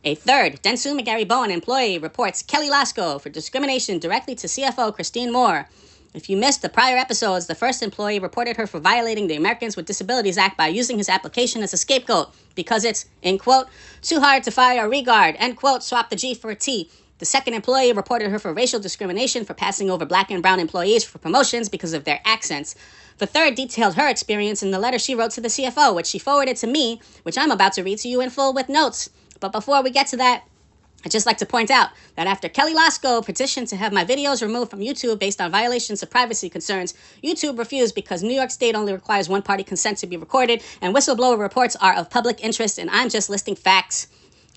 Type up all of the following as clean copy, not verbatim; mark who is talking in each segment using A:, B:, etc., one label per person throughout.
A: A third Dentsu McGarryBowen employee reports Kelly-Losko for discrimination directly to CFO Christine Moore. If you missed the prior episodes, the first employee reported her for violating the Americans with Disabilities Act by using his application as a scapegoat because it's, in quote, too hard to fire regard, end quote, swap the G for a T. The second employee reported her for racial discrimination for passing over black and brown employees for promotions because of their accents. The third detailed her experience in the letter she wrote to the CFO, which she forwarded to me, which I'm about to read to you in full with notes. But before we get to that, I'd just like to point out that after Kelly-Losko petitioned to have my videos removed from YouTube based on violations of privacy concerns, YouTube refused because New York State only requires one-party consent to be recorded, and whistleblower reports are of public interest, and I'm just listing facts.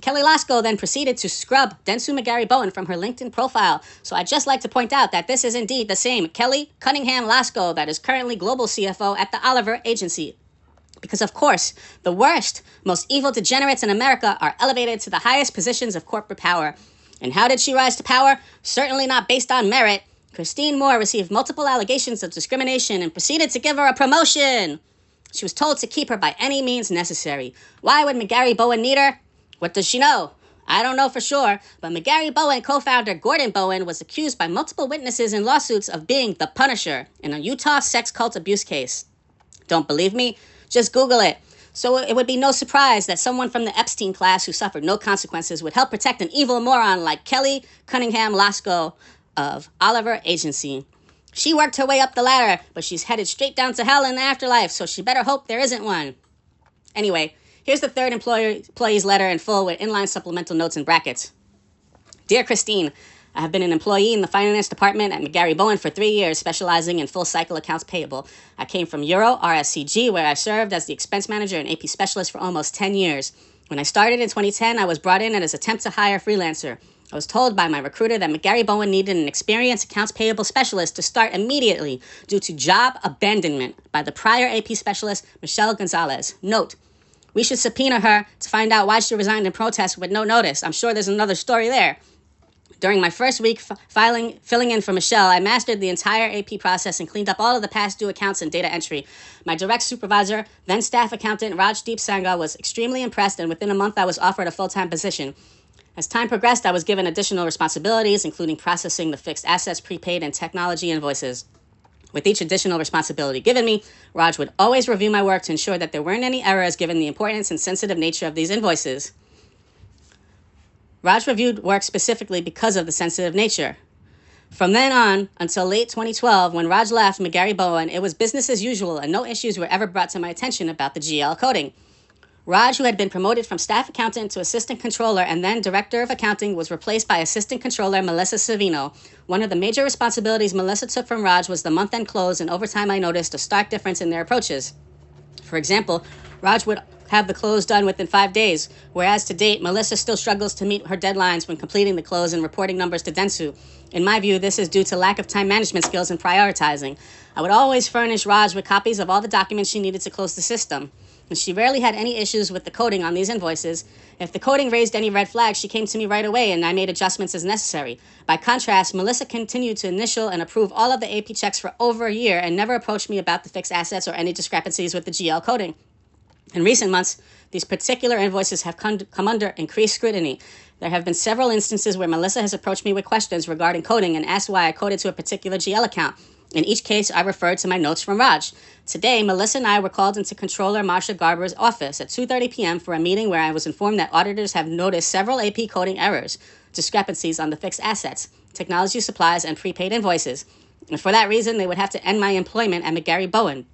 A: Kelly-Losko then proceeded to scrub Dentsu McGarryBowen from her LinkedIn profile, so I'd just like to point out that this is indeed the same Kelly Cunningham-Losko that is currently global CFO at the Oliver Agency. Because, of course, the worst, most evil degenerates in America are elevated to the highest positions of corporate power. And how did she rise to power? Certainly not based on merit. Christine Moore received multiple allegations of discrimination and proceeded to give her a promotion. She was told to keep her by any means necessary. Why would McGarryBowen need her? What does she know? I don't know for sure, but McGarryBowen co-founder Gordon Bowen was accused by multiple witnesses in lawsuits of being the Punisher in a Utah sex cult abuse case. Don't believe me? Just Google it. So it would be no surprise that someone from the Epstein class who suffered no consequences would help protect an evil moron like Kelly Cunningham-Losko of Oliver Agency. She worked her way up the ladder, but she's headed straight down to hell in the afterlife, so she better hope there isn't one. Anyway, here's the third employee's letter in full with inline supplemental notes and brackets. Dear Christine, I have been an employee in the finance department at McGarryBowen for 3 years, specializing in full cycle accounts payable. I came from Euro RSCG, where I served as the expense manager and AP specialist for almost 10 years. When I started in 2010, I was brought in as an attempt to hire freelancer. I was told by my recruiter that McGarryBowen needed an experienced accounts payable specialist to start immediately due to job abandonment by the prior AP specialist, Michelle Gonzalez. Note, we should subpoena her to find out why she resigned in protest with no notice. I'm sure there's another story there. During my first week filling in for Michelle, I mastered the entire AP process and cleaned up all of the past due accounts and data entry. My direct supervisor, then staff accountant Rajdeep Sangha, was extremely impressed, and within a month I was offered a full-time position. As time progressed, I was given additional responsibilities, including processing the fixed assets, prepaid, and technology invoices. With each additional responsibility given me, Raj would always review my work to ensure that there weren't any errors given the importance and sensitive nature of these invoices. Raj reviewed work specifically because of the sensitive nature. From then on, until late 2012, when Raj left McGarryBowen, it was business as usual and no issues were ever brought to my attention about the GL coding. Raj, who had been promoted from staff accountant to assistant controller and then director of accounting, was replaced by assistant controller Melissa Savino. One of the major responsibilities Melissa took from Raj was the month-end close, and over time I noticed a stark difference in their approaches. For example, Raj would have the close done within 5 days, whereas to date, Melissa still struggles to meet her deadlines when completing the close and reporting numbers to Dentsu. In my view, this is due to lack of time management skills and prioritizing. I would always furnish Raj with copies of all the documents she needed to close the system, and she rarely had any issues with the coding on these invoices. If the coding raised any red flags, she came to me right away and I made adjustments as necessary. By contrast, Melissa continued to initial and approve all of the AP checks for over a year and never approached me about the fixed assets or any discrepancies with the GL coding. In recent months, these particular invoices have come under increased scrutiny. There have been several instances where Melissa has approached me with questions regarding coding and asked why I coded to a particular GL account. In each case, I referred to my notes from Raj. Today, Melissa and I were called into Controller Marsha Garber's office at 2:30 p.m. for a meeting where I was informed that auditors have noticed several AP coding errors, discrepancies on the fixed assets, technology supplies, and prepaid invoices. And for that reason, they would have to end my employment at McGarryBowen.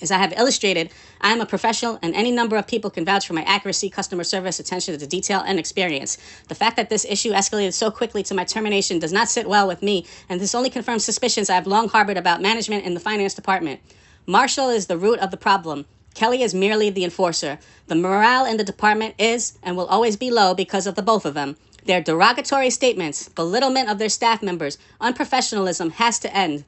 A: As I have illustrated, I am a professional and any number of people can vouch for my accuracy, customer service, attention to detail, and experience. The fact that this issue escalated so quickly to my termination does not sit well with me, and this only confirms suspicions I have long harbored about management in the finance department. Marshall is the root of the problem. Kelly is merely the enforcer. The morale in the department is and will always be low because of the both of them. Their derogatory statements, belittlement of their staff members, unprofessionalism has to end.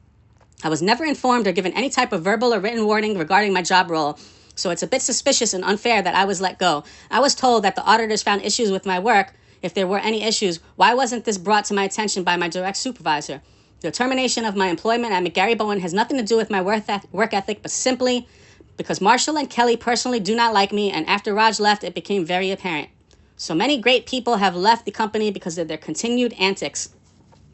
A: I was never informed or given any type of verbal or written warning regarding my job role, so it's a bit suspicious and unfair that I was let go. I was told that the auditors found issues with my work. If there were any issues, why wasn't this brought to my attention by my direct supervisor? The termination of my employment at McGarryBowen has nothing to do with my work ethic, but simply because Marshall and Kelly personally do not like me, and after Raj left, it became very apparent. So many great people have left the company because of their continued antics.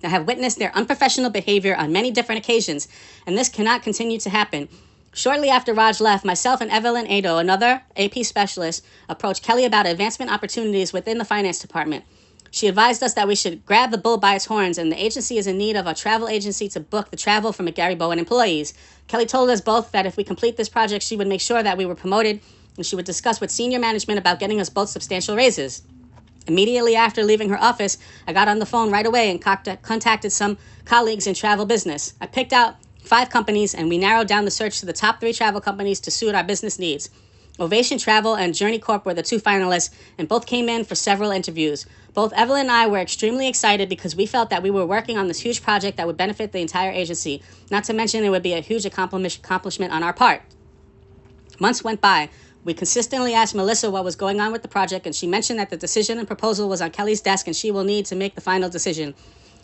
A: I have witnessed their unprofessional behavior on many different occasions, and this cannot continue to happen. Shortly after Raj left, myself and Evelyn Ado, another AP specialist, approached Kelly about advancement opportunities within the finance department. She advised us that we should grab the bull by its horns, and the agency is in need of a travel agency to book the travel for McGarryBowen employees. Kelly told us both that if we complete this project, she would make sure that we were promoted, and she would discuss with senior management about getting us both substantial raises. Immediately after leaving her office, I got on the phone right away and contacted some colleagues in travel business. I picked out 5 companies, and we narrowed down the search to the top 3 travel companies to suit our business needs. Ovation Travel and Journey Corp were the 2 finalists, and both came in for several interviews. Both Evelyn and I were extremely excited because we felt that we were working on this huge project that would benefit the entire agency, not to mention it would be a huge accomplishment on our part. Months went by. We consistently asked Melissa what was going on with the project, and she mentioned that the decision and proposal was on Kelly's desk and she will need to make the final decision.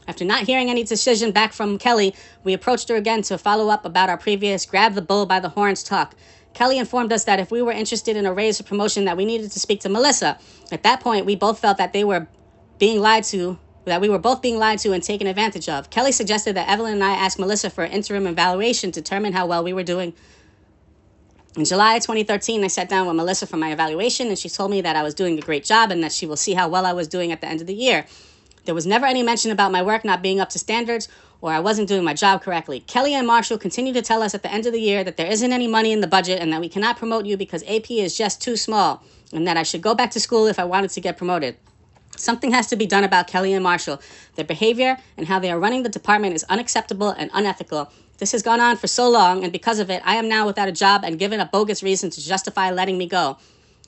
A: After not hearing any decision back from Kelly, we approached her again to follow up about our previous grab the bull by the horns talk. Kelly informed us that if we were interested in a raise or promotion, that we needed to speak to Melissa. At that point, we both felt that we were both being lied to and taken advantage of. Kelly suggested that Evelyn and I ask Melissa for an interim evaluation to determine how well we were doing. In July 2013, I sat down with Melissa for my evaluation, and she told me that I was doing a great job and that she will see how well I was doing at the end of the year. There was never any mention about my work not being up to standards or I wasn't doing my job correctly. Kelly and Marshall continue to tell us at the end of the year that there isn't any money in the budget and that we cannot promote you because AP is just too small, and that I should go back to school if I wanted to get promoted. Something has to be done about Kelly and Marshall. Their behavior and how they are running the department is unacceptable and unethical. This has gone on for so long, and because of it, I am now without a job and given a bogus reason to justify letting me go.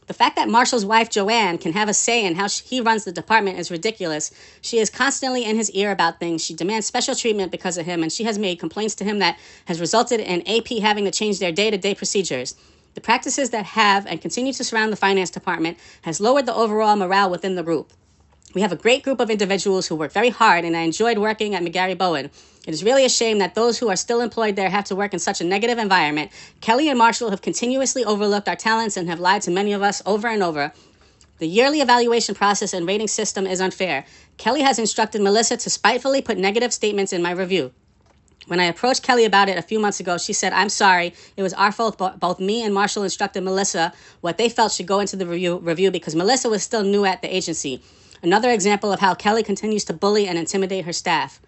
A: The fact that Marshall's wife, Joanne, can have a say in how he runs the department is ridiculous. She is constantly in his ear about things. She demands special treatment because of him, and she has made complaints to him that has resulted in AP having to change their day-to-day procedures. The practices that have and continue to surround the finance department has lowered the overall morale within the group. We have a great group of individuals who work very hard, and I enjoyed working at McGarryBowen. It is really a shame that those who are still employed there have to work in such a negative environment. Kelly and Marshall have continuously overlooked our talents and have lied to many of us over and over. The yearly evaluation process and rating system is unfair. Kelly has instructed Melissa to spitefully put negative statements in my review. When I approached Kelly about it a few months ago, she said, "I'm sorry. It was our fault. Both me and Marshall instructed Melissa what they felt should go into the review because Melissa was still new at the agency." Another example of how Kelly continues to bully and intimidate her staff.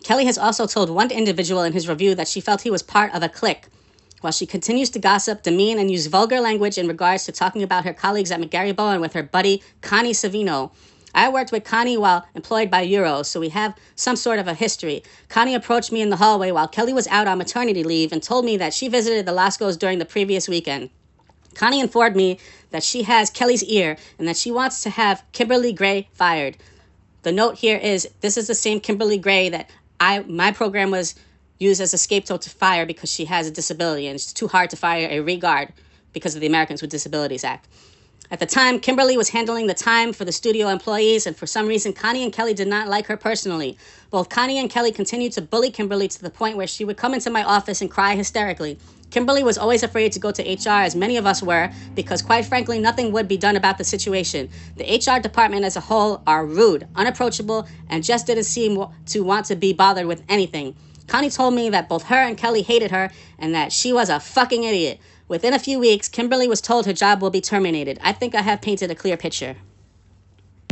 A: Kelly has also told one individual in his review that she felt he was part of a clique, while she continues to gossip, demean, and use vulgar language in regards to talking about her colleagues at McGarryBowen with her buddy Connie Savino. I worked with Connie while employed by Euro, so we have some sort of a history. Connie approached me in the hallway while Kelly was out on maternity leave and told me that she visited the Loskos during the previous weekend. Connie informed me that she has Kelly's ear and that she wants to have Kimberly Gray fired. The note here is, this is the same Kimberly Gray that my program was used as a scapegoat to fire because she has a disability, and it's too hard to fire a regard because of the Americans with Disabilities Act. At the time, Kimberly was handling the time for the studio employees, and for some reason, Connie and Kelly did not like her personally. Both Connie and Kelly continued to bully Kimberly to the point where she would come into my office and cry hysterically. Kimberly was always afraid to go to HR, as many of us were, because quite frankly, nothing would be done about the situation. The HR department as a whole are rude, unapproachable, and just didn't seem to want to be bothered with anything. Connie told me that both her and Kelly hated her and that she was a fucking idiot. Within a few weeks, Kimberly was told her job will be terminated. I think I have painted a clear picture.